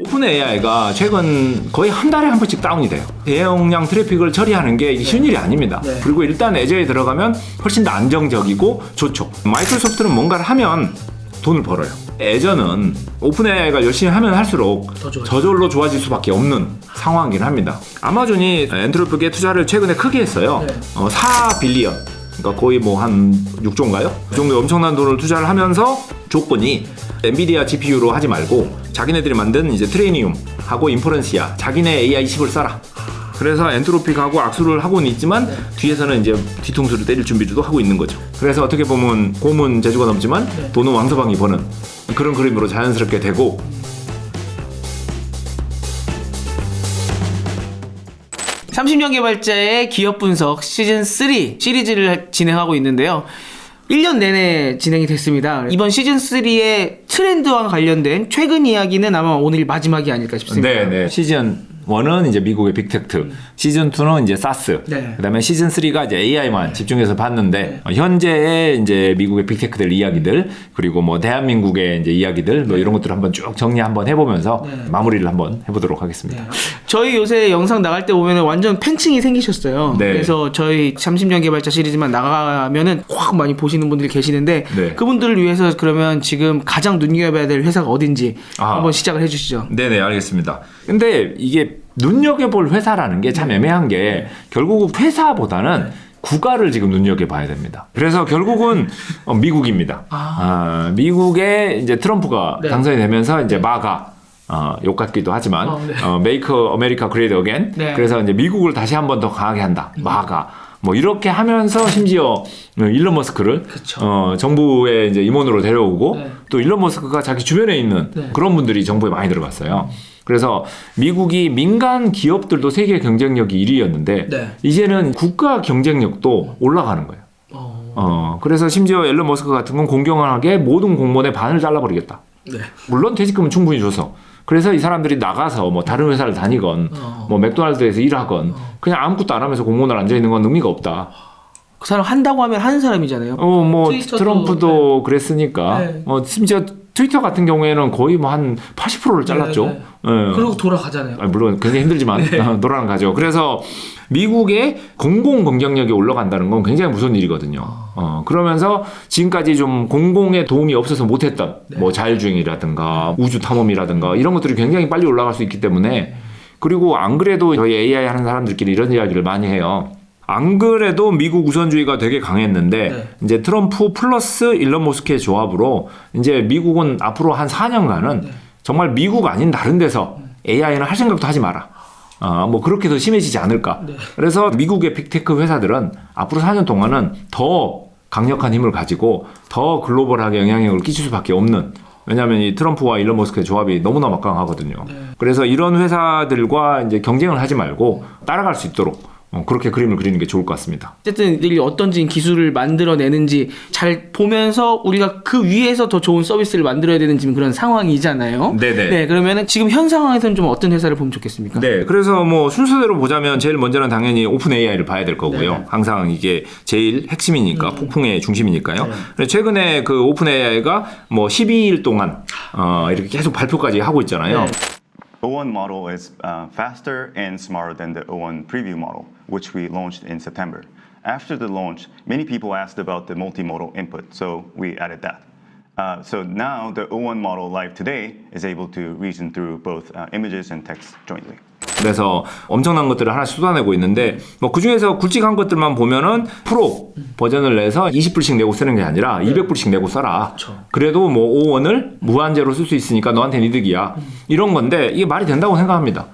오픈 AI가 최근 거의 한 달에 한 번씩 다운이 돼요. 대용량 트래픽을 처리하는 게 쉬운 일이 아닙니다. 네. 그리고 일단 애저에 들어가면 훨씬 더 안정적이고 좋죠. 마이크로소프트는 뭔가를 하면 돈을 벌어요. 애저는 오픈 AI가 열심히 하면 할수록 저절로 좋아질 수밖에 없는 상황이긴 합니다. 아마존이 엔트로픽에 투자를 최근에 크게 했어요. 4빌리언. 그러니까 거의 뭐 한 6조인가요? 그 정도 엄청난 돈을 투자를 하면서 조건이 엔비디아 GPU로 하지 말고 자기네들이 만든 이제 트레이니움하고 인퍼런시아 자기네 AI 칩을 써라. 그래서 엔트로픽하고 악수를 하고는 있지만 뒤에서는 이제 뒤통수를 때릴 준비도 하고 있는 거죠. 그래서 어떻게 보면 곰은 재주가 넘지만 돈은 왕서방이 버는 그런 그림으로 자연스럽게 되고, (30년) 개발자의 기업 분석 시즌 3 시리즈를 진행하고 있는데요. 1년 내내 진행이 됐습니다. 이번 시즌 3의 트렌드와 관련된 최근 이야기는 아마 오늘 마지막이 아닐까 싶습니다. 네. 시즌 1은 이제 미국의 빅테크, 시즌 2는 이제 사스, 그다음에 시즌 3가 이제 AI만 집중해서 봤는데 현재의 이제 미국의 빅테크들 이야기들, 그리고 뭐 대한민국의 이제 이야기들, 뭐 이런 것들을 한번 쭉 정리 한번 해보면서 마무리를 한번 해보도록 하겠습니다. 저희 요새 영상 나갈 때 보면 완전 팬층이 생기셨어요. 네. 그래서 저희 30년 개발자 시리즈만 나가면은 확 많이 보시는 분들이 계시는데 그분들을 위해서 그러면 지금 가장 눈여겨봐야 될 회사가 어딘지 한번 시작을 해주시죠. 네네, 알겠습니다. 근데 이게 눈여겨볼 회사라는 게 참 애매한 게 결국 회사보다는 국가를 지금 눈여겨봐야 됩니다. 그래서 결국은 미국입니다. 미국에 이제 트럼프가 당선이 되면서 이제 마가 욕 같기도 하지만 Make America Great Again. 그래서 이제 미국을 다시 한 번 더 강하게 한다. 마가. 뭐 이렇게 하면서 심지어 일론 머스크를 정부의 이제 임원으로 데려오고 또 일론 머스크가 자기 주변에 있는 그런 분들이 정부에 많이 들어갔어요. 그래서 미국이 민간 기업들도 세계 경쟁력이 1위였는데 이제는 국가 경쟁력도 올라가는 거예요. 그래서 심지어 일론 머스크 같은 건 공경하게 모든 공무원의 반을 잘라버리겠다. 물론 퇴직금은 충분히 줘서. 그래서 이 사람들이 나가서 뭐 다른 회사를 다니건 뭐 맥도날드에서 일하건 그냥 아무것도 안 하면서 공무원을 앉아 있는 건 의미가 없다. 그 사람 한다고 하면 하는 사람이잖아요. 뭐 트럼프도 그랬으니까. 심지어 트위터 같은 경우에는 거의 뭐 한 80%를 잘랐죠. 그리고 돌아가잖아요. 물론 굉장히 힘들지만 돌아가죠. 그래서 미국의 공공 경쟁력이 올라간다는 건 굉장히 무서운 일이거든요. 그러면서 지금까지 좀 공공의 도움이 없어서 못했던 뭐 자율주행이라든가 우주 탐험이라든가 이런 것들이 굉장히 빨리 올라갈 수 있기 때문에, 그리고 안 그래도 저희 AI 하는 사람들끼리 이런 이야기를 많이 해요. 안 그래도 미국 우선주의가 되게 강했는데 이제 트럼프 플러스 일론 머스크의 조합으로 이제 미국은 앞으로 한 4년간은 정말 미국 아닌 다른 데서 AI는 할 생각도 하지 마라. 뭐 그렇게 더 심해지지 않을까. 그래서 미국의 빅테크 회사들은 앞으로 4년 동안은 더 강력한 힘을 가지고 더 글로벌하게 영향력을 끼칠 수밖에 없는, 왜냐하면 이 트럼프와 일론 머스크의 조합이 너무나 막강하거든요. 그래서 이런 회사들과 이제 경쟁을 하지 말고 따라갈 수 있도록 그렇게 그림을 그리는 게 좋을 것 같습니다. 어쨌든 이들이 어떤 기술을 만들어내는지 잘 보면서 우리가 그 위에서 더 좋은 서비스를 만들어야 되는 지금 그런 상황이잖아요. 네네. 그러면은 지금 현 상황에서는 좀 어떤 회사를 보면 좋겠습니까? 그래서 뭐 순서대로 보자면 제일 먼저는 당연히 오픈 AI를 봐야 될 거고요. 항상 이게 제일 핵심이니까 폭풍의 중심이니까요. 최근에 그 오픈 AI가 뭐 12일 동안 이렇게 계속 발표까지 하고 있잖아요. O1 model is faster and smarter than the O1 preview model, which we launched in September. After the launch, many people asked about the multimodal input, so we added that. So now the O1 model live today is able to reason through both images and text jointly. 그래서 엄청난 것들을 하나씩 쏟아내고 있는데, 뭐 그 중에서 굵직한 것들만 보면은 프로 버전을 내서 20불씩 내고 쓰는 게 아니라 200불씩 내고 써라. 그래도 뭐 O1을 무한제로 쓸 수 있으니까 너한테는 이득이야. 이런 건데 이게 말이 된다고 생각합니다.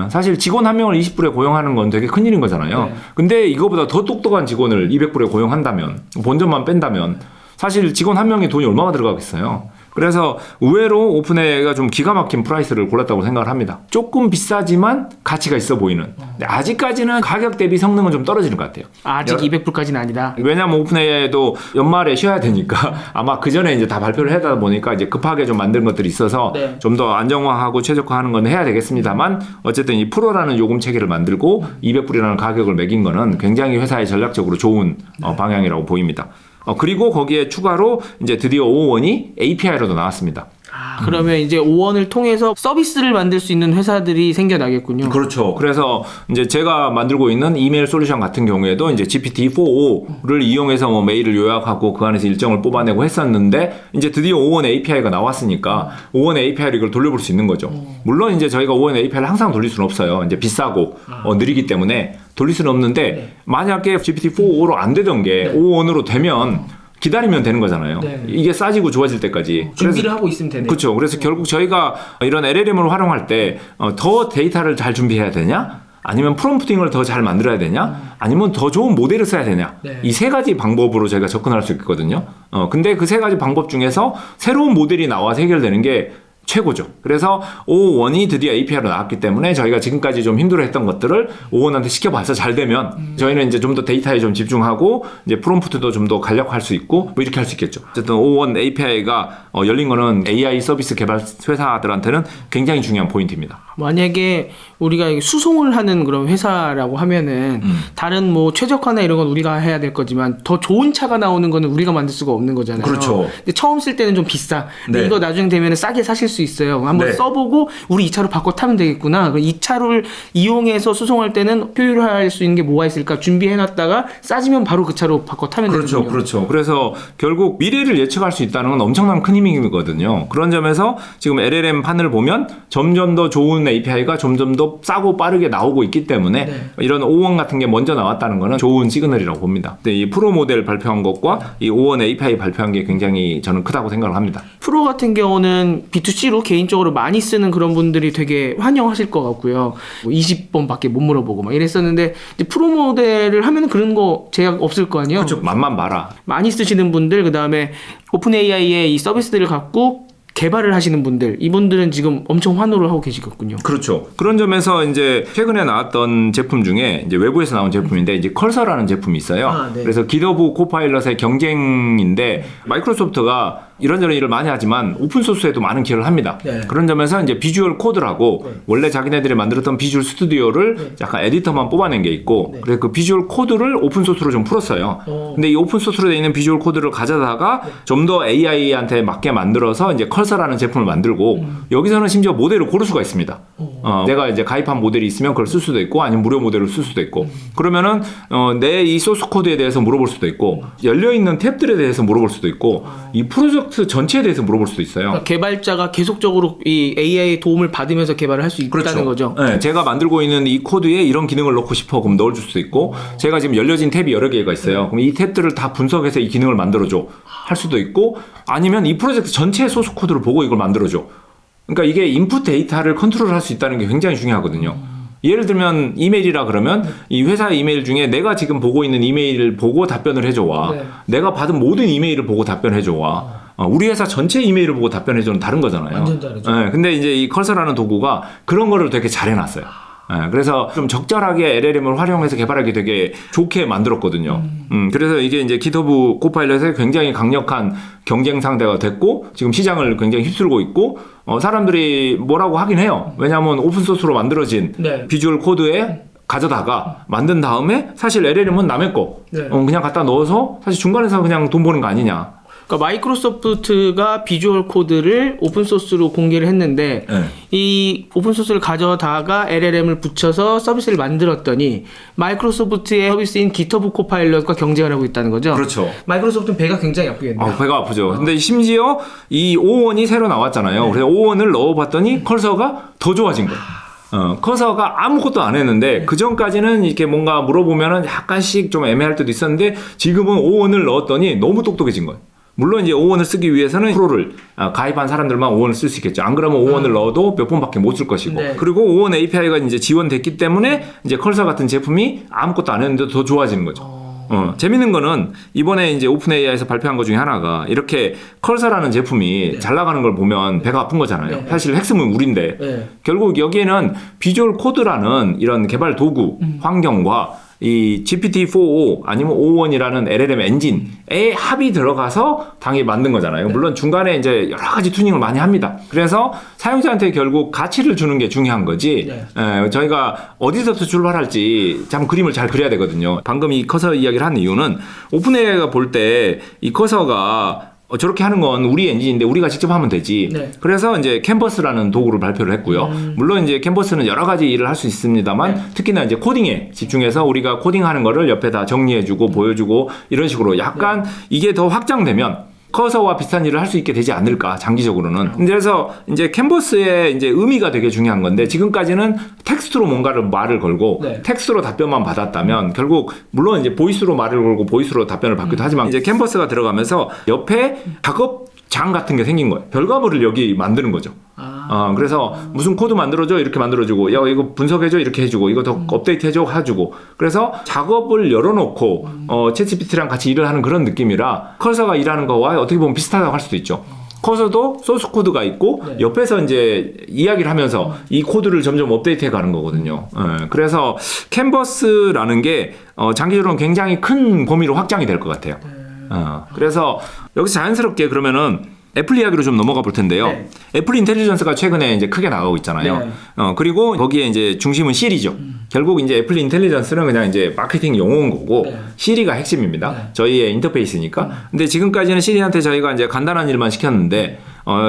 사실 직원 한 명을 20불에 고용하는 건 되게 큰일인 거잖아요. 근데 이거보다 더 똑똑한 직원을 200불에 고용한다면, 본전만 뺀다면 사실 직원 한 명의 돈이 얼마나 들어가겠어요. 그래서 의외로 오픈 AI가 좀 기가 막힌 프라이스를 골랐다고 생각을 합니다. 조금 비싸지만 가치가 있어 보이는. 근데 아직까지는 가격 대비 성능은 좀 떨어지는 것 같아요. 아직 200불까지는 아니다. 왜냐하면 오픈 AI도 연말에 쉬어야 되니까 아마 그 전에 이제 다 발표를 하다 보니까 이제 급하게 좀 만든 것들이 있어서 좀 더 안정화하고 최적화하는 건 해야 되겠습니다만, 어쨌든 이 프로라는 요금 체계를 만들고 200불이라는 가격을 매긴 거는 굉장히 회사에 전략적으로 좋은 방향이라고 보입니다. 그리고 거기에 추가로 이제 드디어 O1이 API로도 나왔습니다. 그러면 이제 오원을 통해서 서비스를 만들 수 있는 회사들이 생겨나겠군요. 그렇죠. 그래서 이제 제가 만들고 있는 이메일 솔루션 같은 경우에도 이제 GPT-4o를 이용해서 뭐 메일을 요약하고 그 안에서 일정을 뽑아내고 했었는데 이제 드디어 O1 API가 나왔으니까 O1 API를 이걸 돌려볼 수 있는 거죠. 물론 이제 저희가 O1 API를 항상 돌릴 수는 없어요. 이제 비싸고 느리기 때문에 돌릴 수는 없는데 만약에 GPT-4o로 안 되던 게 O1으로 되면 기다리면 되는 거잖아요. 네. 이게 싸지고 좋아질 때까지. 준비를 하고 있으면 되네요. 그렇죠. 그래서 결국 저희가 이런 LLM을 활용할 때 더 데이터를 잘 준비해야 되냐? 아니면 프롬프팅을 더 잘 만들어야 되냐? 아니면 더 좋은 모델을 써야 되냐? 네. 이 세 가지 방법으로 저희가 접근할 수 있거든요. 근데 그 세 가지 방법 중에서 새로운 모델이 나와서 해결되는 게 최고죠. 그래서 O1이 드디어 API로 나왔기 때문에 저희가 지금까지 좀 힘들어했던 것들을 O1한테 시켜봐서 잘 되면 저희는 이제 좀 더 데이터에 좀 집중하고 이제 프롬프트도 좀 더 간략화할 수 있고 뭐 이렇게 할 수 있겠죠. 어쨌든 O1 API가 열린 거는 AI 서비스 개발 회사들한테는 굉장히 중요한 포인트입니다. 만약에 우리가 수송을 하는 그런 회사라고 하면은 다른 뭐 최적화나 이런 건 우리가 해야 될 거지만 더 좋은 차가 나오는 거는 우리가 만들 수가 없는 거잖아요. 그렇죠. 근데 처음 쓸 때는 좀 비싸. 근데 네. 이거 나중에 되면 싸게 사실 수 있어요. 한번 네. 써보고 우리 이 차로 바꿔 타면 되겠구나. 그럼 이 차를 이용해서 수송할 때는 효율화할 수 있는 게 뭐가 있을까 준비해놨다가 싸지면 바로 그 차로 바꿔 타면 그렇죠, 되거든요. 그렇죠. 그래서 결국 미래를 예측할 수 있다는 건 엄청난 큰 힘이거든요. 그런 점에서 지금 LLM 판을 보면 점점 더 좋은 API가 점점 더 싸고 빠르게 나오고 있기 때문에 네. 이런 O1 같은 게 먼저 나왔다는 거는 좋은 시그널이라고 봅니다. 근데 이 프로 모델 발표한 것과 이 O1 API 발표한 게 굉장히 저는 크다고 생각을 합니다. 프로 같은 경우는 B2C로 개인적으로 많이 쓰는 그런 분들이 되게 환영하실 것 같고요. 뭐 20번밖에 못 물어보고 막 이랬었는데 이제 프로 모델을 하면 그런 거 제약 없을 거 아니에요. 그렇죠. 맛만 봐라. 많이 쓰시는 분들 그다음에 오픈 AI의 이 서비스들을 갖고 개발을 하시는 분들 이분들은 지금 엄청 환호를 하고 계시겠군요. 그렇죠. 그런 점에서 이제 최근에 나왔던 제품 중에 이제 외부에서 나온 제품인데 이제 컬서라는 제품이 있어요. 아, 네. 그래서 기더브 코파일럿의 경쟁인데 마이크로소프트가 이런저런 일을 많이 하지만 오픈소스에도 많은 기여를 합니다. 네. 그런 점에서 이제 비주얼 코드라고 원래 자기네들이 만들었던 비주얼 스튜디오를 약간 에디터만 뽑아낸 게 있고 그래서 그 비주얼 코드를 오픈소스로 좀 풀었어요. 근데 이 오픈소스로 되어 있는 비주얼 코드를 가져다가 좀 더 AI한테 맞게 만들어서 이제 컬서라는 제품을 만들고 여기서는 심지어 모델을 고를 수가 있습니다. 내가 이제 가입한 모델이 있으면 그걸 쓸 수도 있고 아니면 무료 모델을 쓸 수도 있고 그러면은 내 이 소스 코드에 대해서 물어볼 수도 있고 열려있는 탭들에 대해서 물어볼 수도 있고 이 프로젝트 전체에 대해서 물어볼 수도 있어요. 그러니까 개발자가 계속적으로 이 AI의 도움을 받으면서 개발을 할 수 있다는 거죠. 네, 제가 만들고 있는 이 코드에 이런 기능을 넣고 싶어 그럼 넣어줄 수도 있고 제가 지금 열려진 탭이 여러 개가 있어요. 그럼 이 탭들을 다 분석해서 이 기능을 만들어줘 할 수도 있고 아니면 이 프로젝트 전체 소스 코드를 보고 이걸 만들어줘. 그러니까 이게 인풋 데이터를 컨트롤할 수 있다는 게 굉장히 중요하거든요. 예를 들면 이메일이라 그러면 이 회사 이메일 중에 내가 지금 보고 있는 이메일을 보고 답변을 해줘와 네. 내가 받은 모든 이메일을 보고 답변해줘와 우리 회사 전체 이메일을 보고 답변해줘는 다른 거잖아요. 완전 다르죠. 네, 근데 이제 이 컬서라는 도구가 그런 거를 되게 잘 해놨어요. 네, 그래서 좀 적절하게 LLM을 활용해서 개발하기 되게 좋게 만들었거든요. 그래서 이게 이제 기터브 코파일럿의 굉장히 강력한 경쟁 상대가 됐고 지금 시장을 굉장히 휩쓸고 있고 사람들이 뭐라고 하긴 해요. 왜냐하면 오픈소스로 만들어진 네. 비주얼 코드에 가져다가 만든 다음에 사실 LLM은 남의 거 네. 그냥 갖다 넣어서 사실 중간에서 그냥 돈 버는 거 아니냐. 그러니까 마이크로소프트가 비주얼 코드를 오픈 소스로 공개를 했는데 네. 이 오픈 소스를 가져다가 LLM을 붙여서 서비스를 만들었더니 마이크로소프트의 서비스인 기터브 코파일럿과 경쟁을 하고 있다는 거죠. 그렇죠. 마이크로소프트는 배가 굉장히 아프겠네요. 배가 아프죠. 근데 심지어 이 O1이 새로 나왔잖아요. 그래서 O1을 넣어봤더니 컬서가 더 좋아진 거예요. 커서가 아무것도 안 했는데 그 전까지는 이렇게 뭔가 물어보면은 약간씩 좀 애매할 때도 있었는데 지금은 O1을 넣었더니 너무 똑똑해진 거예요. 물론 이제 O1을 쓰기 위해서는 프로를 가입한 사람들만 O1을 쓸 수 있겠죠. 안 그러면 O1을 넣어도 몇 번밖에 못 쓸 것이고. 네. 그리고 O1 API가 이제 지원됐기 때문에 이제 컬서 같은 제품이 아무것도 안 했는데도 더 좋아지는 거죠. 재밌는 거는 이번에 이제 오픈 AI에서 발표한 것 중에 하나가 이렇게 컬서라는 제품이 잘 나가는 걸 보면 배가 아픈 거잖아요. 네. 사실 핵심은 우리인데 네. 결국 여기에는 비주얼 코드라는 이런 개발 도구 환경과 이 GPT-4o 아니면 O1이라는 LLM 엔진의 합이 들어가서 당연히 만든 거잖아요. 물론 중간에 이제 여러 가지 튜닝을 많이 합니다. 그래서 사용자한테 결국 가치를 주는 게 중요한 거지. 저희가 어디서부터 출발할지 참 그림을 잘 그려야 되거든요. 방금 이 커서 이야기를 한 이유는 오픈 AI가 볼 때 이 커서가 저렇게 하는 건 우리 엔진인데 우리가 직접 하면 되지. 네. 그래서 이제 캔버스라는 도구를 발표를 했고요. 물론 이제 캔버스는 여러 가지 일을 할 수 있습니다만 네. 특히나 이제 코딩에 집중해서 우리가 코딩하는 거를 옆에다 정리해주고 보여주고 이런 식으로 약간 이게 더 확장되면 커서와 비슷한 일을 할 수 있게 되지 않을까 장기적으로는. 그래서 이제 캔버스의 이제 의미가 되게 중요한 건데 지금까지는 텍스트로 뭔가를 말을 걸고 네. 텍스트로 답변만 받았다면 결국 물론 이제 보이스로 말을 걸고 보이스로 답변을 받기도 하지만 이제 캔버스가 들어가면서 옆에 작업장 같은 게 생긴 거예요. 결과물을 여기 만드는 거죠. 그래서 무슨 코드 만들어줘 이렇게 만들어주고 야 이거 분석해줘 이렇게 해주고 이거 더 업데이트해줘 해주고 그래서 작업을 열어놓고 챗GPT랑 같이 일을 하는 그런 느낌이라 커서가 일하는 거와 어떻게 보면 비슷하다고 할 수도 있죠. 커서도 소스 코드가 있고 네. 옆에서 이제 이야기를 하면서 이 코드를 점점 업데이트해 가는 거거든요. 그래서 캔버스라는 게 장기적으로는 굉장히 큰 범위로 확장이 될 것 같아요. 그래서 여기서 자연스럽게 그러면은 애플 이야기로 좀 넘어가 볼 텐데요. 네. 애플 인텔리전스가 최근에 이제 크게 나가고 있잖아요. 네. 그리고 거기에 이제 중심은 시리죠. 결국 이제 애플 인텔리전스는 그냥 이제 마케팅 용어인 거고 네. 시리가 핵심입니다. 네. 저희의 인터페이스니까. 근데 지금까지는 시리한테 저희가 이제 간단한 일만 시켰는데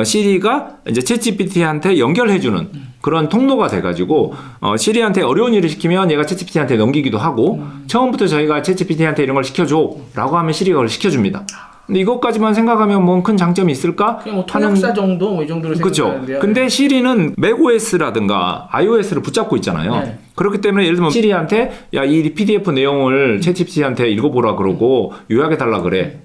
시리가 이제 챗GPT한테 연결해주는 그런 통로가 돼가지고 시리한테 어려운 일을 시키면 얘가 챗GPT한테 넘기기도 하고 처음부터 저희가 챗GPT한테 이런 걸 시켜줘라고 하면 시리가 그걸 시켜줍니다. 근데 이것까지만 생각하면 뭐 큰 장점이 있을까? 그냥 뭐 통역사 정도 뭐 이 정도로 그렇죠. 생각하는데요. 근데 시리는 맥OS라든가 iOS를 붙잡고 있잖아요. 네. 그렇기 때문에 예를 들면 시리한테 야 이 PDF 내용을 챗GPT한테 읽어보라 그러고 요약해달라 그래.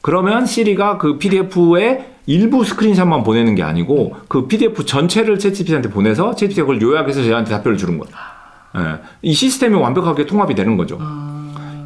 그러면 시리가 그 PDF의 일부 스크린샷만 보내는 게 아니고 그 PDF 전체를 챗GPT한테 보내서 챗GPT가 그걸 요약해서 저한테 답변을 주는 거예요. 이 시스템이 완벽하게 통합이 되는 거죠.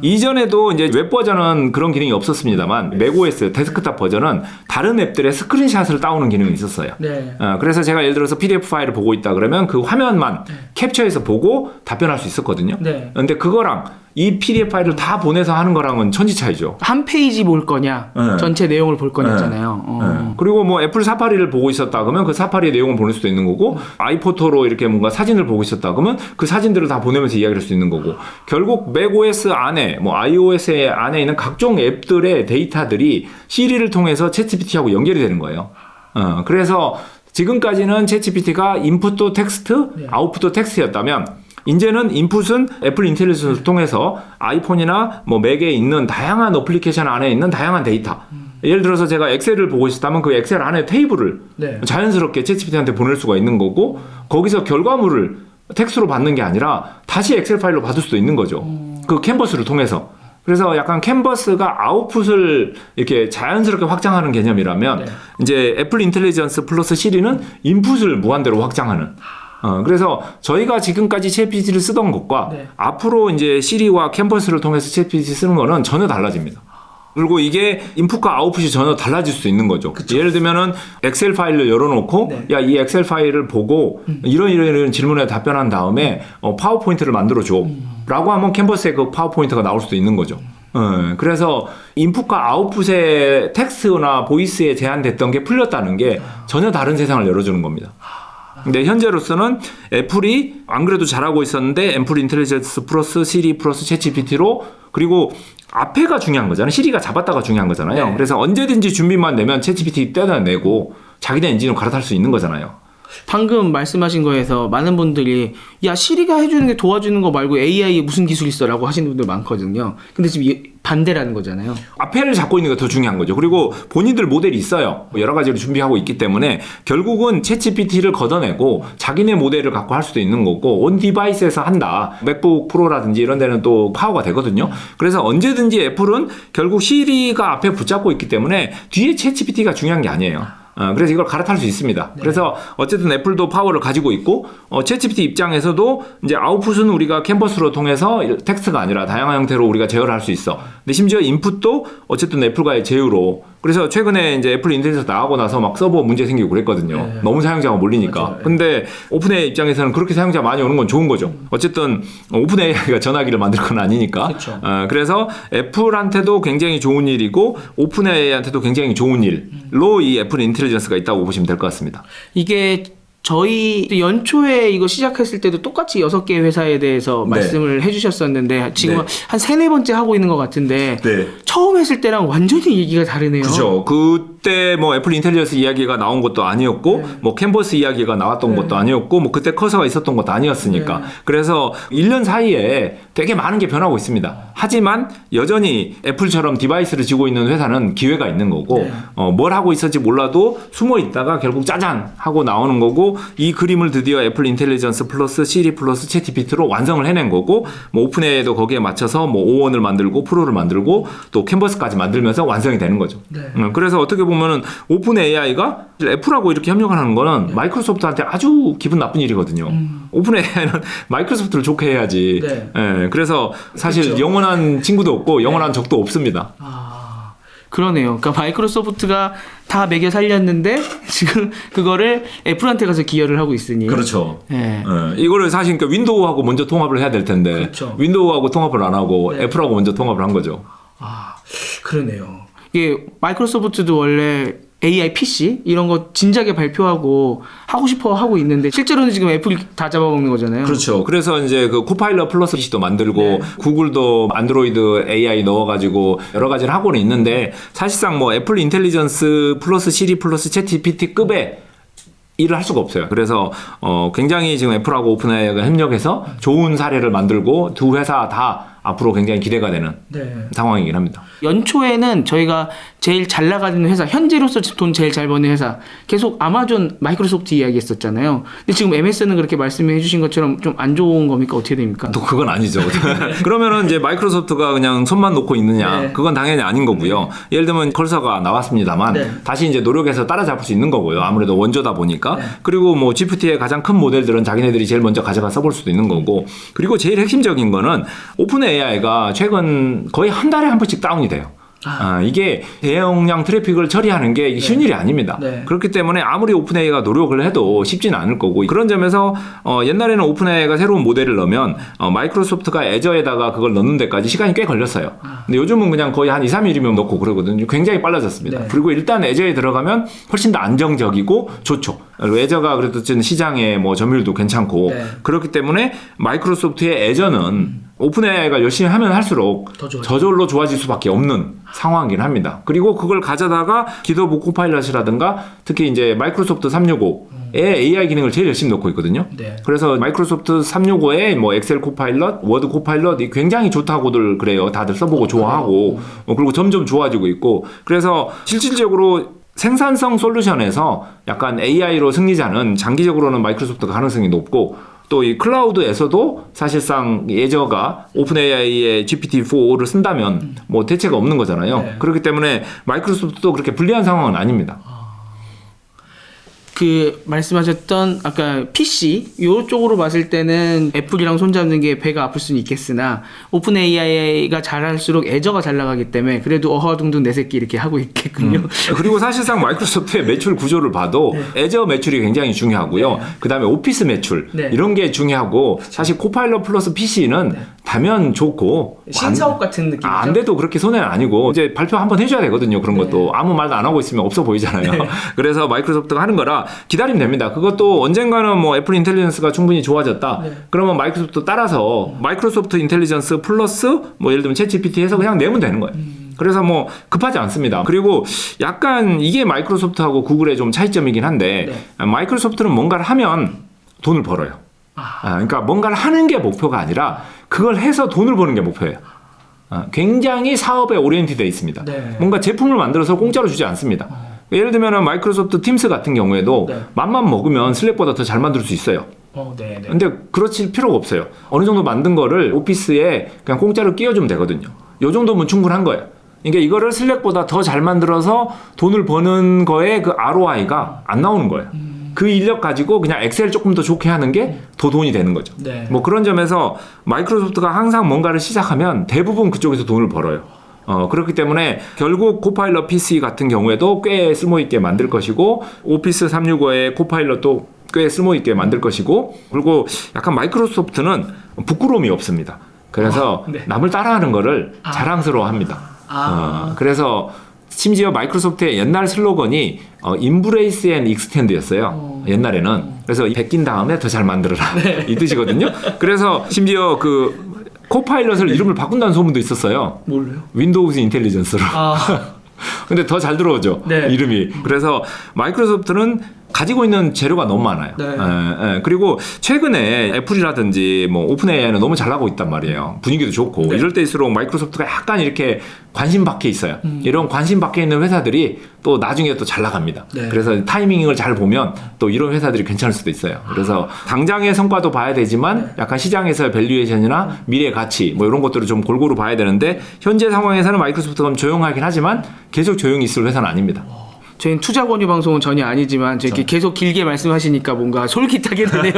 이전에도 이제 웹 버전은 그런 기능이 없었습니다만 맥OS 데스크탑 버전은 다른 앱들의 스크린샷을 따오는 기능이 있었어요. 네. 그래서 제가 예를 들어서 PDF 파일을 보고 있다 그러면 그 화면만 캡처해서 보고 답변할 수 있었거든요. 네. 근데 그거랑 이 PDF 파일을 다 보내서 하는 거랑은 천지 차이죠. 한 페이지 볼 거냐, 네. 전체 내용을 볼 거냐잖아요. 그리고 뭐 애플 사파리를 보고 있었다 그러면 그 사파리의 내용을 보낼 수도 있는 거고 아이포토로 이렇게 뭔가 사진을 보고 있었다 그러면 그 사진들을 다 보내면서 이야기할 수 있는 거고 결국 맥OS 안에 뭐 iOS 안에 있는 각종 앱들의 데이터들이 시리를 통해서 챗GPT하고 연결이 되는 거예요. 그래서 지금까지는 챗GPT가 인풋도 텍스트, 네. 아웃풋도 텍스트였다면 이제는 인풋은 애플 인텔리전스를 통해서 아이폰이나 뭐 맥에 있는 다양한 어플리케이션 안에 있는 다양한 데이터. 예를 들어서 제가 엑셀을 보고 있었다면 그 엑셀 안에 테이블을 네. 자연스럽게 챗GPT한테 보낼 수가 있는 거고 거기서 결과물을 텍스트로 받는 게 아니라 다시 엑셀 파일로 받을 수도 있는 거죠. 그 캔버스를 통해서. 그래서 약간 캔버스가 아웃풋을 이렇게 자연스럽게 확장하는 개념이라면 네. 이제 애플 인텔리전스 플러스 시리는 인풋을 무한대로 확장하는. 그래서 저희가 지금까지 챗GPT를 쓰던 것과 네. 앞으로 이제 시리와 캔버스를 통해서 챗GPT 쓰는 거는 전혀 달라집니다. 그리고 이게 인풋과 아웃풋이 전혀 달라질 수 있는 거죠. 예를 들면은 엑셀 파일을 열어놓고 네. 야 이 엑셀 파일을 보고 이런 질문에 답변한 다음에 파워포인트를 만들어줘 라고 하면 캔버스에 그 파워포인트가 나올 수도 있는 거죠. 그래서 인풋과 아웃풋의 텍스트나 보이스에 제한됐던 게 풀렸다는 게 전혀 다른 세상을 열어주는 겁니다. 근데 현재로서는 애플이 안 그래도 잘하고 있었는데 애플 인텔리전스 플러스 시리 플러스 챗GPT로 그리고 앞에가 중요한 거잖아요. 시리가 잡았다가 중요한 거잖아요. 네. 그래서 언제든지 준비만 되면 챗GPT 떼어내고 자기네 엔진으로 갈아탈 수 있는 거잖아요. 방금 말씀하신 거에서 많은 분들이 야 시리가 해주는 게 도와주는 거 말고 AI에 무슨 기술이 있어라고 하시는 분들 많거든요. 근데 지금 반대라는 거잖아요. 앞에를 잡고 있는 게 더 중요한 거죠. 그리고 본인들 모델이 있어요. 여러 가지로 준비하고 있기 때문에 결국은 챗GPT를 걷어내고 자기네 모델을 갖고 할 수도 있는 거고 온 디바이스에서 한다. 맥북 프로라든지 이런 데는 또 파워가 되거든요. 그래서 언제든지 애플은 결국 시리가 앞에 붙잡고 있기 때문에 뒤에 챗GPT가 중요한 게 아니에요. 그래서 이걸 갈아탈 수 있습니다. 네. 그래서 어쨌든 애플도 파워를 가지고 있고 챗GPT 입장에서도 이제 아웃풋은 우리가 캔버스로 통해서 텍스트가 아니라 다양한 형태로 우리가 제어를 할 수 있어. 근데 심지어 인풋도 어쨌든 애플과의 제휴로. 그래서 최근에 이제 애플 인텔리전스 나가고 나서 막 서버 문제 생기고 그랬거든요. 네. 너무 사용자가 몰리니까. 맞아요. 근데 오픈AI 입장에서는 그렇게 사용자 많이 오는 건 좋은 거죠. 어쨌든 오픈AI가 전화기를 만들 건 아니니까. 그쵸. 그래서 애플한테도 굉장히 좋은 일이고 오픈AI한테도 굉장히 좋은 일로 이 애플 인텔리전스가 있다고 보시면 될 것 같습니다. 이게 저희 연초에 이거 시작했을 때도 똑같이 6개 회사에 대해서 네. 말씀을 해주셨었는데 지금 네. 한 3, 4번째 하고 있는 것 같은데 네. 처음 했을 때랑 완전히 얘기가 다르네요. 그죠. 그때 뭐 애플 인텔리전스 이야기가 나온 것도 아니었고 뭐 캔버스 이야기가 나왔던 것도 아니었고 뭐 그때 커서가 있었던 것도 아니었으니까 그래서 1년 사이에 되게 많은 게 변하고 있습니다. 하지만 여전히 애플처럼 디바이스를 쥐고 있는 회사는 기회가 있는 거고 뭘 하고 있을지 몰라도 숨어 있다가 결국 짜잔 하고 나오는 거고 이 그림을 드디어 애플 인텔리전스 플러스 시리 플러스 챗GPT로 완성을 해낸 거고 뭐 오픈AI도 거기에 맞춰서 뭐 O1을 만들고 프로를 만들고 또 캔버스까지 만들면서 완성이 되는 거죠. 그래서 어떻게 보면은 오픈AI가 애플하고 이렇게 협력하는 거는 마이크로소프트한테 아주 기분 나쁜 일이거든요. 오픈AI는 마이크로소프트를 좋게 해야지. 예, 그래서 사실 그렇죠. 영원한 친구도 없고 영원한 적도 없습니다. 그러네요. 그러니까 마이크로소프트가 다 매겨 살렸는데 지금 그거를 애플한테 가서 기여를 하고 있으니. 그렇죠. 네. 예, 이거를 사실 그러니까 윈도우하고 먼저 통합을 해야 될 텐데 그렇죠. 윈도우하고 통합을 안 하고 애플하고 먼저 통합을 한 거죠. 그러네요. 이게 마이크로소프트도 원래 AI PC 이런 거 진작에 발표하고 하고 싶어 하고 있는데 실제로는 지금 애플이 다 잡아먹는 거잖아요. 그렇죠. 그래서 이제 그 코파일럿 플러스 PC도 만들고 구글도 안드로이드 AI 넣어가지고 여러 가지를 하고는 있는데 사실상 뭐 애플 인텔리전스 플러스 시리 플러스 챗GPT급의 일을 할 수가 없어요. 그래서 굉장히 지금 애플하고 오픈AI가 협력해서 좋은 사례를 만들고 두 회사 다 앞으로 굉장히 기대가 되는 상황이긴 합니다. 연초에는 저희가 제일 잘 나가는 회사, 현재로서 돈 제일 잘 버는 회사 계속 아마존, 마이크로소프트 이야기했었잖아요. 근데 지금 MS는 그렇게 말씀해 주신 것처럼 좀 안 좋은 겁니까? 어떻게 됩니까? 또 그건 아니죠. 그러면은 이제 마이크로소프트가 그냥 손만 놓고 있느냐? 그건 당연히 아닌 거고요. 예를 들면 컬서가 나왔습니다만 다시 이제 노력해서 따라잡을 수 있는 거고요. 아무래도 원조다 보니까. 그리고 뭐 GPT의 가장 큰 모델들은 자기네들이 제일 먼저 가져가 써볼 수도 있는 거고. 그리고 제일 핵심적인 거는 오픈AI가 최근 거의 한 달에 한 번씩 다운이 돼요. 이게 대용량 트래픽을 처리하는 게 쉬운 일이 아닙니다. 그렇기 때문에 아무리 오픈AI가 노력을 해도 쉽지는 않을 거고 그런 점에서 옛날에는 오픈AI가 새로운 모델을 넣으면 마이크로소프트가 애저에다가 그걸 넣는 데까지 시간이 꽤 걸렸어요. 근데 요즘은 그냥 거의 한 2, 3일이면 넣고 그러거든요. 굉장히 빨라졌습니다. 그리고 일단 애저에 들어가면 훨씬 더 안정적이고 좋죠. 애저가 그래도 시장에 뭐 점유율도 괜찮고 그렇기 때문에 마이크로소프트의 애저는 오픈AI가 열심히 하면 할수록 저절로 좋아질 수밖에 없는 상황이긴 합니다. 그리고 그걸 가져다가 기더브 코파일럿이라든가 특히 이제 마이크로소프트 365에 AI 기능을 제일 열심히 넣고 있거든요. 그래서 마이크로소프트 365에 뭐 엑셀 코파일럿, 워드 코파일럿이 굉장히 좋다고들 그래요. 다들 써보고 좋아하고 그리고 점점 좋아지고 있고 그래서 실질적으로 생산성 솔루션에서 약간 AI로 승리자는 장기적으로는 마이크로소프트가 가능성이 높고 또 이 클라우드에서도 사실상 애저가 오픈AI의 GPT-4를 쓴다면 뭐 대체가 없는 거잖아요. 그렇기 때문에 마이크로소프트도 그렇게 불리한 상황은 아닙니다. 그 말씀하셨던 아까 PC 이쪽으로 봤을 때는 애플이랑 손잡는 게 배가 아플 수는 있겠으나 오픈AI가 잘할수록 애저가 잘 나가기 때문에 그래도 어허둥둥 내 새끼 이렇게 하고 있겠군요. 그리고 사실상 마이크로소프트의 매출 구조를 봐도 애저 매출이 굉장히 중요하고요. 그다음에 오피스 매출 이런 게 중요하고 사실 코파일럿 플러스 PC는 다면 좋고 신사업 같은 느낌이죠. 안 돼도 그렇게 손해는 아니고 이제 발표 한번 해줘야 되거든요. 그런 것도 아무 말도 안 하고 있으면 없어 보이잖아요. 그래서 마이크로소프트가 하는 거라 기다리면 됩니다. 그것도 언젠가는 뭐 애플 인텔리전스가 충분히 좋아졌다. 그러면 마이크로소프트 따라서 마이크로소프트 인텔리전스 플러스 뭐 예를 들면 챗GPT 해서 그냥 내면 되는 거예요. 그래서 뭐 급하지 않습니다. 그리고 약간 이게 마이크로소프트하고 구글의 좀 차이점이긴 한데 마이크로소프트는 뭔가를 하면 돈을 벌어요. 그러니까 뭔가를 하는 게 목표가 아니라 그걸 해서 돈을 버는 게 목표예요. 굉장히 사업에 오리엔티되어 있습니다. 뭔가 제품을 만들어서 공짜로 주지 않습니다. 예를 들면 마이크로소프트 팀스 같은 경우에도 맘만 먹으면 슬랙보다 더 잘 만들 수 있어요. 근데 그렇지 필요가 없어요. 어느 정도 만든 거를 오피스에 그냥 공짜로 끼워주면 되거든요. 요 정도면 충분한 거예요. 그러니까 이거를 슬랙보다 더 잘 만들어서 돈을 버는 거에 그 ROI가 안 나오는 거예요. 그 인력 가지고 그냥 엑셀 조금 더 좋게 하는 게 더 돈이 되는 거죠. 뭐 그런 점에서 마이크로소프트가 항상 뭔가를 시작하면 대부분 그쪽에서 돈을 벌어요. 그렇기 때문에 결국 코파일럿 PC 같은 경우에도 꽤 쓸모있게 만들 것이고 오피스 365의 코파일럿도 꽤 쓸모있게 만들 것이고 그리고 약간 마이크로소프트는 부끄러움이 없습니다. 그래서 남을 따라하는 거를 자랑스러워합니다. 그래서 심지어 마이크로소프트의 옛날 슬로건이 Embrace and Extend였어요. 옛날에는. 그래서 베낀 다음에 더 잘 만들어라. 이 뜻이거든요. 그래서 심지어 그 코파일럿을 이름을 바꾼다는 소문도 있었어요. 뭘로요? 윈도우즈 인텔리전스로. 근데 더 잘 들어오죠. 네. 이름이. 그래서 마이크로소프트는 가지고 있는 재료가 너무 많아요. 네. 그리고 최근에 애플이라든지 뭐 오픈 AI는 너무 잘 나가고 있단 말이에요. 분위기도 좋고 네. 이럴 때일수록 마이크로소프트가 약간 이렇게 관심 밖에 있어요. 이런 관심 밖에 있는 회사들이 또 나중에 또 잘 나갑니다. 네. 그래서 타이밍을 잘 보면 또 이런 회사들이 괜찮을 수도 있어요. 그래서 당장의 성과도 봐야 되지만 약간 시장에서의 밸류에이션이나 미래 가치 뭐 이런 것들을 좀 골고루 봐야 되는데 현재 상황에서는 마이크로소프트가 좀 조용하긴 하지만 계속 조용히 있을 회사는 아닙니다. 저희는 투자 권유 방송은 전혀 아니지만 이렇게 계속 길게 말씀하시니까 뭔가 솔깃하게 되네요.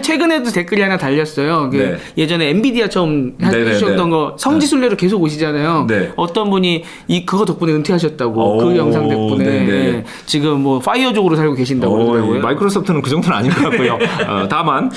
최근에도 댓글이 하나 달렸어요. 그 네. 예전에 엔비디아 처음 네네네. 해주셨던 거 성지순례로 계속 오시잖아요. 네. 어떤 분이 그거 덕분에 은퇴하셨다고 오, 그 영상 덕분에 네네. 예, 지금 뭐 파이어족으로 살고 계신다고 그러더라고요. 마이크로소프트는 그 정도는 아닌 것 같고요. 다만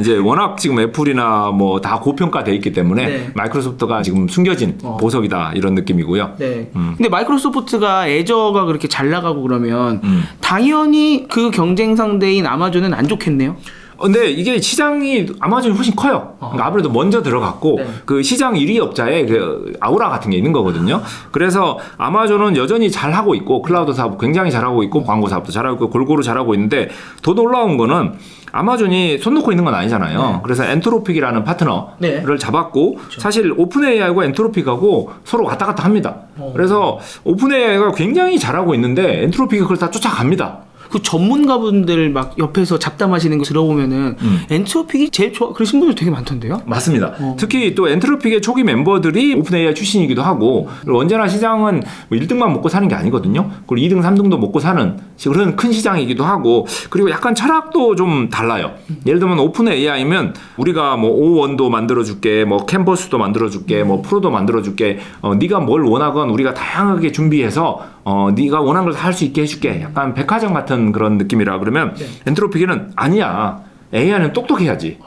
이제 워낙 지금 애플이나 뭐 다 고평가돼 있기 때문에 네. 마이크로소프트가 지금 숨겨진 보석이다 이런 느낌이고요. 네. 근데 마이크로소프트가 애저가 그렇게 잘 나가고 그러면 당연히 그 경쟁 상대인 아마존은 안 좋겠네요. 근데 이게 시장이 아마존이 훨씬 커요. 그러니까 아무래도 먼저 들어갔고 네. 그 시장 1위 업자의 그 아우라 같은 게 있는 거거든요. 그래서 아마존은 여전히 잘하고 있고 클라우드 사업 굉장히 잘하고 있고 광고 사업도 잘하고 있고 골고루 잘하고 있는데 더 놀라운 거는 아마존이 손 놓고 있는 건 아니잖아요. 네. 그래서 엔트로픽이라는 파트너를 네. 잡았고 사실 오픈 AI하고 엔트로픽하고 서로 왔다 갔다 합니다. 그래서 오픈 AI가 굉장히 잘하고 있는데 엔트로픽이 그걸 다 쫓아갑니다. 그 전문가분들 막 옆에서 잡담하시는 거 들어보면은 엔트로픽이 제일 좋아 그러신 분들 되게 많던데요. 맞습니다. 특히 또 엔트로픽의 초기 멤버들이 오픈 AI 출신이기도 하고 그리고 언제나 시장은 뭐 1등만 먹고 사는 게 아니거든요. 그리고 2등, 3등도 먹고 사는 그런 큰 시장이기도 하고 그리고 약간 철학도 좀 달라요. 예를 들면 오픈 AI면 우리가 뭐 O1도 만들어줄게, 뭐 캔버스도 만들어줄게, 뭐 프로도 만들어줄게. 네가 뭘 원하건 우리가 다양하게 준비해서 네가 원하는 걸 다 할 수 있게 해줄게. 약간 백화점 같은 그런 느낌이라 그러면 엔트로픽에는 아니야. AI는 똑똑해야지.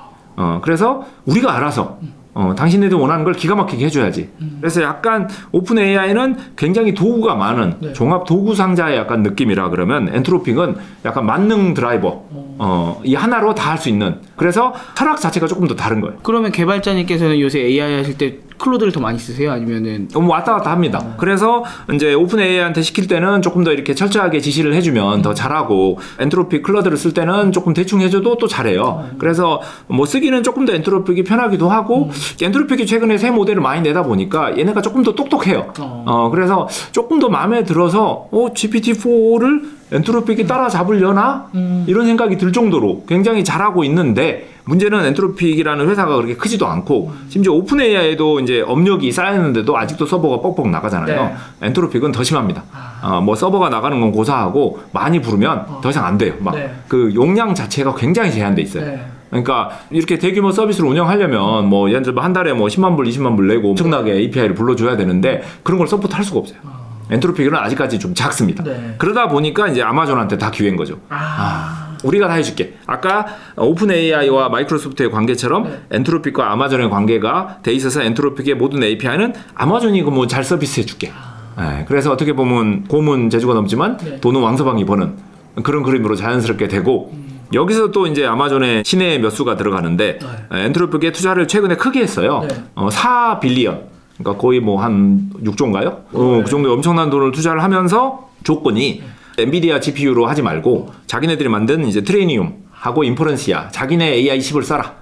그래서 우리가 알아서 당신네들 원하는 걸 기가 막히게 해줘야지. 그래서 약간 오픈 AI는 굉장히 도구가 많은 종합 도구 상자의 약간 느낌이라 그러면 엔트로픽은 약간 만능 드라이버 이 하나로 다 할 수 있는. 그래서 철학 자체가 조금 더 다른 거예요. 그러면 개발자님께서는 요새 AI 하실 때 클로드를 더 많이 쓰세요? 아니면은 왔다 갔다 합니다. 그래서 이제 오픈 AI한테 시킬 때는 조금 더 이렇게 철저하게 지시를 해주면 더 잘하고 엔트로픽 클러드를 쓸 때는 조금 대충 해줘도 또 잘해요. 그래서 뭐 쓰기는 조금 더 엔트로픽이 편하기도 하고 엔트로픽이 최근에 새 모델을 많이 내다 보니까 얘네가 조금 더 똑똑해요. 그래서 조금 더 마음에 들어서 GPT-4를 엔트로픽이 따라잡으려나? 이런 생각이 들 정도로 굉장히 잘하고 있는데 문제는 엔트로픽이라는 회사가 그렇게 크지도 않고 심지어 오픈 AI에도 이제 업력이 쌓였는데도 아직도 서버가 뻑뻑 나가잖아요. 네. 엔트로픽은 더 심합니다. 뭐 서버가 나가는 건 고사하고 많이 부르면 더 이상 안 돼요. 막 네. 그 용량 자체가 굉장히 제한돼 있어요. 네. 그러니까 이렇게 대규모 서비스를 운영하려면 뭐 예를 들어 한 달에 뭐 10만 불, 20만 불 내고 엄청나게 API를 불러줘야 되는데 그런 걸 서포트 할 수가 없어요. 엔트로픽은 아직까지 좀 작습니다. 네. 그러다 보니까 이제 아마존한테 다 기회인 거죠. 우리가 다 해줄게. 아까 오픈 AI와 마이크로소프트의 관계처럼 엔트로픽과 아마존의 관계가 돼 있어서 엔트로픽의 모든 API는 아마존이 뭐 잘 서비스 해줄게. 그래서 어떻게 보면 고문 재주가 넘지만 돈은 왕서방이 버는 그런 그림으로 자연스럽게 되고 여기서 또 이제 아마존의 신의 몇 수가 들어가는데 엔트로픽에 투자를 최근에 크게 했어요. 4빌리언. 그러니까 거의 뭐 한 6조인가요? 그 정도 엄청난 돈을 투자를 하면서 조건이 엔비디아 GPU로 하지 말고 자기네들이 만든 이제 트레이니움하고 인퍼런시아 자기네 AI 칩을 써라.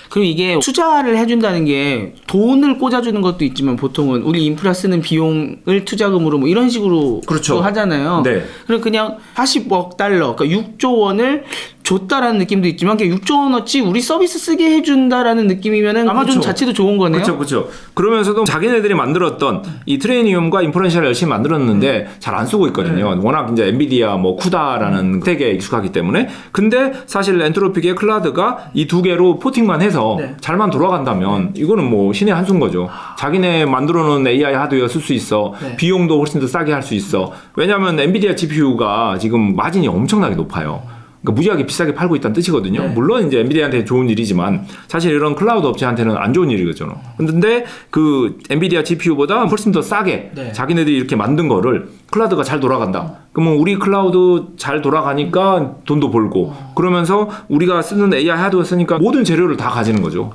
그럼 이게 투자를 해준다는 게 돈을 꽂아주는 것도 있지만 보통은 우리 인프라 쓰는 비용을 투자금으로 뭐 이런 식으로 그렇죠. 또 하잖아요. 네. 그럼 그냥 40억 달러, 그러니까 6조 원을 줬다라는 느낌도 있지만 그냥 6조 원어치 우리 서비스 쓰게 해준다라는 느낌이면은 아마존 그렇죠. 자체도 좋은 거네요. 그렇죠. 그러면서도 자기네들이 만들었던 이 트레이니움과 인퍼런시아를 열심히 만들었는데 잘 안 쓰고 있거든요. 워낙 이제 엔비디아 뭐 쿠다라는 스택에 익숙하기 때문에. 근데 사실 엔트로픽의 클라우드가 이 두 개로 포팅만 해서 잘만 돌아간다면 이거는 뭐 신의 한 수인 거죠. 자기네 만들어 놓은 AI 하드웨어 쓸 수 있어. 비용도 훨씬 더 싸게 할 수 있어. 왜냐하면 엔비디아 GPU가 지금 마진이 엄청나게 높아요. 그러니까 무지하게 비싸게 팔고 있다는 뜻이거든요. 물론 이제 엔비디아한테 좋은 일이지만 사실 이런 클라우드 업체한테는 안 좋은 일이거든요. 근데 그 엔비디아 GPU보다 훨씬 더 싸게 자기네들이 이렇게 만든 거를 클라우드가 잘 돌아간다. 그러면 우리 클라우드 잘 돌아가니까 돈도 벌고 그러면서 우리가 쓰는 AI 하드웨어 쓰니까 모든 재료를 다 가지는 거죠.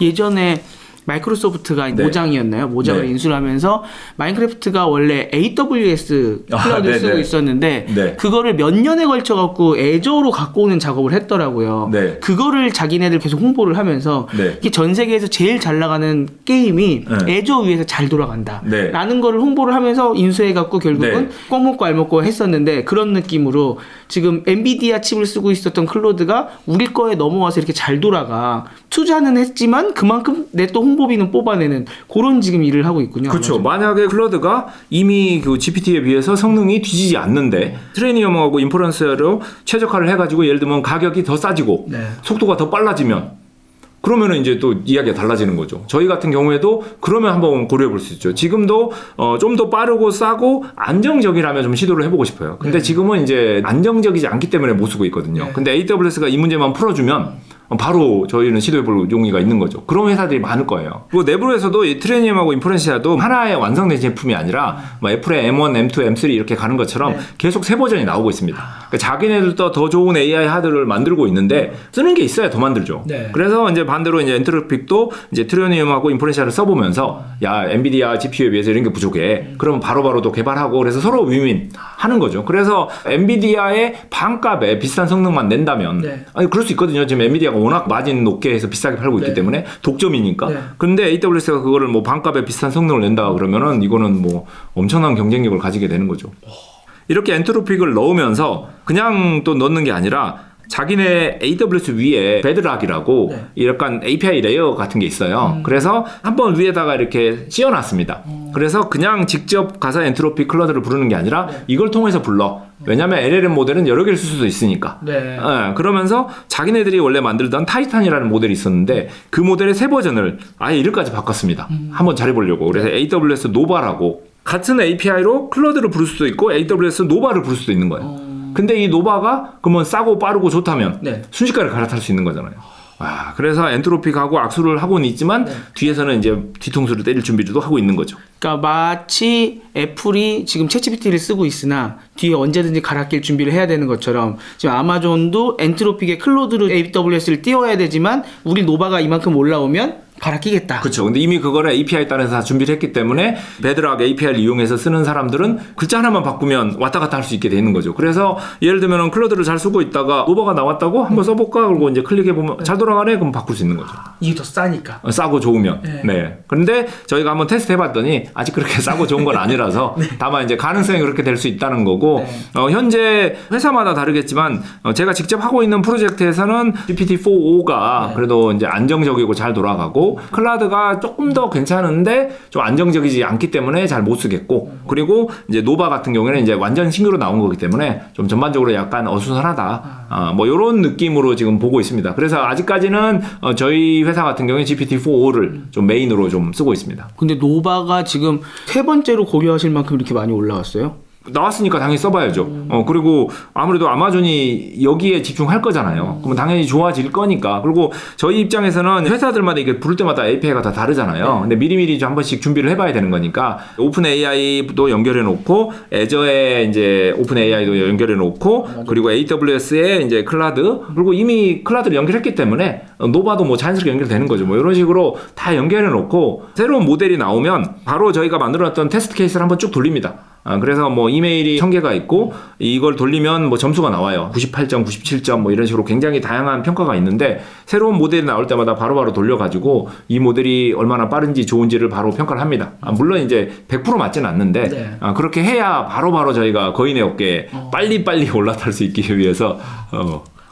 예전에 마이크로소프트가 네. 모장이었나요? 모장을 네. 인수를 하면서 마인크래프트가 원래 AWS 클라우드를 네네. 쓰고 있었는데 네. 그거를 몇 년에 걸쳐 갖고 애저로 갖고 오는 작업을 했더라고요. 네. 그거를 자기네들 계속 홍보를 하면서 네. 이게 전 세계에서 제일 잘 나가는 게임이 네. 애저 위에서 잘 돌아간다. 네. 라는 거를 홍보를 하면서 인수해 갖고 결국은 네. 껌 먹고 알 먹고 했었는데 그런 느낌으로 지금 엔비디아 칩을 쓰고 있었던 클로드가 우리 거에 넘어와서 이렇게 잘 돌아가. 투자는 했지만 그만큼 내 또 홍보비는 뽑아내는 그런 지금 일을 하고 있군요. 그렇죠. 만약에 클러드가 이미 그 GPT에 비해서 성능이 뒤지지 않는데 트레이닝하고 인퍼런스로 최적화를 해가지고 예를 들면 가격이 더 싸지고 네. 속도가 더 빨라지면 그러면은 이제 또 이야기가 달라지는 거죠. 저희 같은 경우에도 그러면 한번 고려해 볼 수 있죠. 지금도 좀 더 빠르고 싸고 안정적이라면 좀 시도를 해보고 싶어요. 근데 지금은 이제 안정적이지 않기 때문에 못 쓰고 있거든요. 네. 근데 AWS가 이 문제만 풀어주면 바로 저희는 시도해볼 용의가 있는 거죠. 그런 회사들이 많을 거예요. 그리고 내부에서도 이 트레니엄하고 인퍼런시아도 하나의 완성된 제품이 아니라 뭐 애플의 M1, M2, M3 이렇게 가는 것처럼 계속 새 버전이 나오고 있습니다. 그러니까 자기네들도 더 좋은 AI 하드를 만들고 있는데 쓰는 게 있어야 더 만들죠. 네. 그래서 이제 반대로 이제 엔트로픽도 이제 트레니엄하고 인퍼런시아를 써보면서 야 엔비디아 GPU에 비해서 이런 게 부족해. 그러면 바로바로 또 개발하고 그래서 서로 윈윈 하는 거죠. 그래서 엔비디아의 반값에 비싼 성능만 낸다면 네. 아니 그럴 수 있거든요. 지금 엔비디아가 워낙 마진 높게 해서 비싸게 팔고 있기 네. 때문에 독점이니까. 네. 근데 AWS가 그거를 뭐 반값에 비싼 성능을 낸다 그러면은 이거는 뭐 엄청난 경쟁력을 가지게 되는 거죠. 이렇게 엔트로픽을 넣으면서 그냥 또 넣는 게 아니라 자기네 AWS 위에 베드락이라고 네. 약간 API 레이어 같은 게 있어요. 그래서 한번 위에다가 이렇게 씌워놨습니다. 그래서 그냥 직접 가서 엔트로피 클러드를 부르는 게 아니라 이걸 통해서 불러. 왜냐하면 LLM 모델은 여러 개를 쓸 수도 있으니까. 네. 그러면서 자기네들이 원래 만들던 타이탄이라는 모델이 있었는데 그 모델의 새 버전을 아예 이름까지 바꿨습니다. 한번 잘해보려고. 그래서 AWS 노바라고 같은 API로 클러드를 부를 수도 있고 AWS 노바를 부를 수도 있는 거예요. 근데 이 노바가 그러면 싸고 빠르고 좋다면 네. 순식간에 갈아탈 수 있는 거잖아요. 그래서 엔트로픽하고 악수를 하고는 있지만 뒤에서는 이제 뒤통수를 때릴 준비도 하고 있는 거죠. 그러니까 마치 애플이 지금 챗GPT를 쓰고 있으나 뒤에 언제든지 갈아 낄 준비를 해야 되는 것처럼 지금 아마존도 엔트로픽의 클로드로 AWS를 띄워야 되지만 우리 노바가 이만큼 올라오면 갈아 끼겠다. 그렇죠. 근데 이미 그거를 API 따라서 다 준비를 했기 때문에 베드락 API를 이용해서 쓰는 사람들은 글자 하나만 바꾸면 왔다 갔다 할 수 있게 되는 거죠. 그래서 예를 들면 클로드를 잘 쓰고 있다가 노바가 나왔다고 한번 써볼까? 그리고 이제 클릭해보면 잘 돌아가네? 그럼 바꿀 수 있는 거죠. 이게 더 싸니까. 싸고 좋으면. 네. 네. 그런데 저희가 한번 테스트 해봤더니 아직 그렇게 싸고 좋은 건 아니라서 다만 이제 가능성이 그렇게 될 수 있다는 거고 현재 회사마다 다르겠지만 제가 직접 하고 있는 프로젝트에서는 GPT-4o가 그래도 이제 안정적이고 잘 돌아가고 클라우드가 조금 더 괜찮은데 좀 안정적이지 않기 때문에 잘 못 쓰겠고 그리고 이제 노바 같은 경우에는 이제 완전 신규로 나온 거기 때문에 좀 전반적으로 약간 어수선하다. 뭐 이런 느낌으로 지금 보고 있습니다. 그래서 아직까지는 저희 회사 같은 경우에 GPT-4o를 좀 메인으로 좀 쓰고 있습니다. 근데 노바가 지금 세 번째로 고려하실 만큼 이렇게 많이 올라왔어요? 나왔으니까 당연히 써봐야죠. 그리고 아무래도 아마존이 여기에 집중할 거잖아요. 그러면 당연히 좋아질 거니까. 그리고 저희 입장에서는 회사들마다 이게 부를 때마다 API가 다 다르잖아요. 근데 미리미리 한 번씩 준비를 해봐야 되는 거니까 오픈 AI도 연결해 놓고 애저에 이제 오픈 AI도 연결해 놓고 그리고 AWS에 이제 클라우드 그리고 이미 클라우드를 연결했기 때문에 노바도 뭐 자연스럽게 연결되는 거죠. 뭐 이런 식으로 다 연결해 놓고 새로운 모델이 나오면 바로 저희가 만들어놨던 테스트 케이스를 한번 쭉 돌립니다. 그래서 뭐 이메일이 1000개가 있고 이걸 돌리면 뭐 점수가 나와요. 98점, 97점 뭐 이런 식으로 굉장히 다양한 평가가 있는데 새로운 모델이 나올 때마다 바로바로 돌려가지고 이 모델이 얼마나 빠른지 좋은지를 바로 평가를 합니다. 물론 이제 100% 맞지는 않는데 그렇게 해야 바로바로 저희가 거인의 어깨에 빨리빨리 올라탈 수 있기 위해서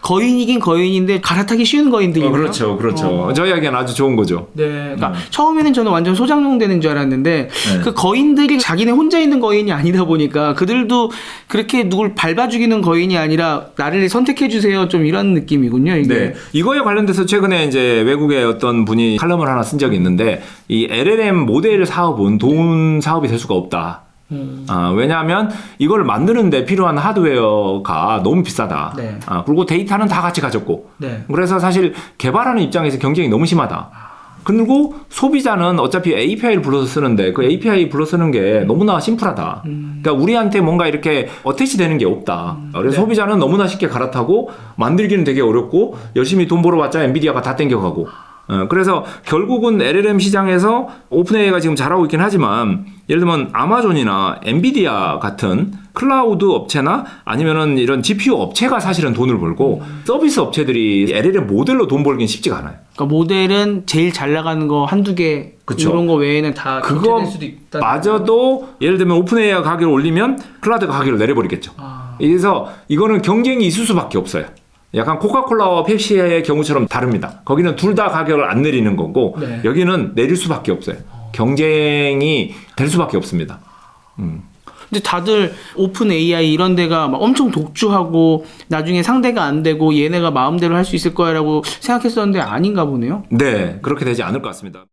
거인이긴 거인인데 갈아타기 쉬운 거인들이요. 그렇죠. 저희에게는 아주 좋은 거죠. 네. 그러니까 처음에는 저는 완전 소장용 되는 줄 알았는데 그 거인들이 자기네 혼자 있는 거인이 아니다 보니까 그들도 그렇게 누굴 밟아 죽이는 거인이 아니라 나를 선택해 주세요. 좀 이런 느낌이군요, 이게. 네. 이거에 관련돼서 최근에 이제 외국의 어떤 분이 칼럼을 하나 쓴 적이 있는데 이 LLM 모델 사업은 돈 사업이 될 수가 없다. 왜냐하면 이걸 만드는데 필요한 하드웨어가 너무 비싸다. 네. 그리고 데이터는 다 같이 가졌고. 네. 그래서 사실 개발하는 입장에서 경쟁이 너무 심하다. 그리고 소비자는 어차피 API를 불러서 쓰는데 그 API 불러 쓰는 게 너무나 심플하다. 그러니까 우리한테 뭔가 이렇게 어태치 되는 게 없다. 그래서 소비자는 너무나 쉽게 갈아타고 만들기는 되게 어렵고 열심히 돈 벌어봤자 엔비디아가 다 땡겨가고 그래서 결국은 LLM 시장에서 오픈AI가 지금 잘하고 있긴 하지만 예를 들면 아마존이나 엔비디아 같은 클라우드 업체나 아니면은 이런 GPU 업체가 사실은 돈을 벌고 서비스 업체들이 LLM 모델로 돈 벌긴 쉽지가 않아요. 그러니까 모델은 제일 잘 나가는 거 한두 개 그쵸. 이런 거 외에는 다 그거 교체될 수도 있다. 마저도 예를 들면 오픈AI가 가격을 올리면 클라우드가 가격을 내려버리겠죠. 그래서 이거는 경쟁이 있을 수밖에 없어요. 약간 코카콜라와 펩시의 경우처럼 다릅니다. 거기는 둘 다 가격을 안 내리는 거고 네. 여기는 내릴 수밖에 없어요. 경쟁이 될 수밖에 없습니다. 근데 다들 오픈 AI 이런 데가 막 엄청 독주하고 나중에 상대가 안 되고 얘네가 마음대로 할 수 있을 거야라고 생각했었는데 아닌가 보네요. 네, 그렇게 되지 않을 것 같습니다.